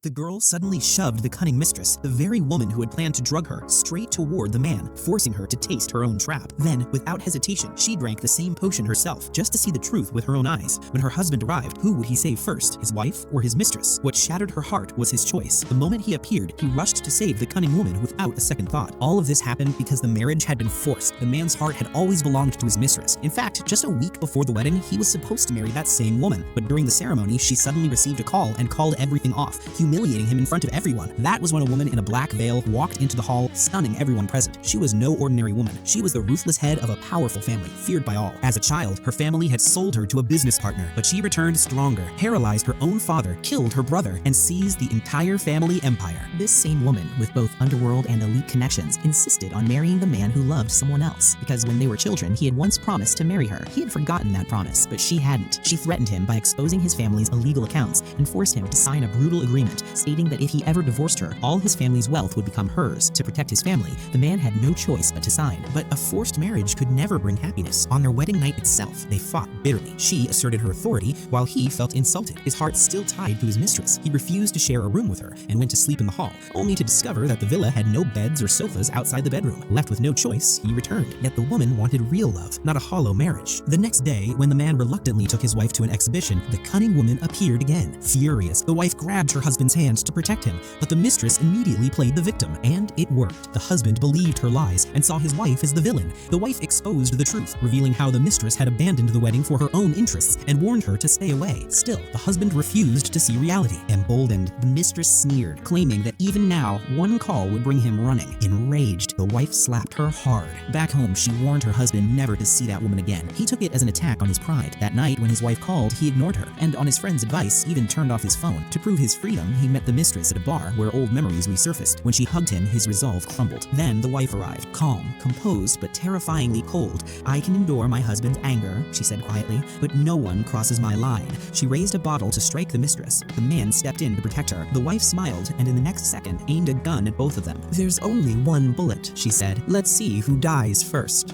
The girl suddenly shoved the cunning mistress, the very woman who had planned to drug her, straight toward the man, forcing her to taste her own trap. Then, without hesitation, she drank the same potion herself, just to see the truth with her own eyes. When her husband arrived, who would he save first, his wife or his mistress? What shattered her heart was his choice. The moment he appeared, he rushed to save the cunning woman without a second thought. All of this happened because the marriage had been forced. The man's heart had always belonged to his mistress. In fact, just a week before the wedding, he was supposed to marry that same woman. But during the ceremony, she suddenly received a call and called everything off, humiliating him in front of everyone. That was when a woman in a black veil walked into the hall, stunning everyone present. She was no ordinary woman. She was the ruthless head of a powerful family, feared by all. As a child, her family had sold her to a business partner, but she returned stronger, paralyzed her own father, killed her brother, and seized the entire family empire. This same woman, with both underworld and elite connections, insisted on marrying the man who loved someone else, because when they were children, he had once promised to marry her. He had forgotten that promise, but she hadn't. She threatened him by exposing his family's illegal accounts and forced him to sign a brutal agreement, stating that if he ever divorced her, all his family's wealth would become hers. To protect his family, the man had no choice but to sign. But a forced marriage could never bring happiness. On their wedding night itself, they fought bitterly. She asserted her authority, while he felt insulted, his heart still tied to his mistress. He refused to share a room with her and went to sleep in the hall, only to discover that the villa had no beds or sofas outside the bedroom. Left with no choice, he returned. Yet the woman wanted real love, not a hollow marriage. The next day, when the man reluctantly took his wife to an exhibition, the cunning woman appeared again. Furious, the wife grabbed her husband's hands to protect him, but the mistress immediately played the victim, and it worked. The husband believed her lies and saw his wife as the villain. The wife exposed the truth, revealing how the mistress had abandoned the wedding for her own interests and warned her to stay away. Still, the husband refused to see reality. Emboldened, the mistress sneered, claiming that even now, one call would bring him running. Enraged, the wife slapped her hard. Back home, she warned her husband never to see that woman again. He took it as an attack on his pride. That night, when his wife called, he ignored her, and on his friend's advice, even turned off his phone. To prove his freedom, he met the mistress at a bar where old memories resurfaced. When she hugged him, his resolve crumbled. Then the wife arrived, calm, composed, but terrifyingly cold. "I can endure my husband's anger," she said quietly, "but no one crosses my line." She raised a bottle to strike the mistress. The man stepped in to protect her. The wife smiled, and in the next second, aimed a gun at both of them. "There's only one bullet," she said. "Let's see who dies first."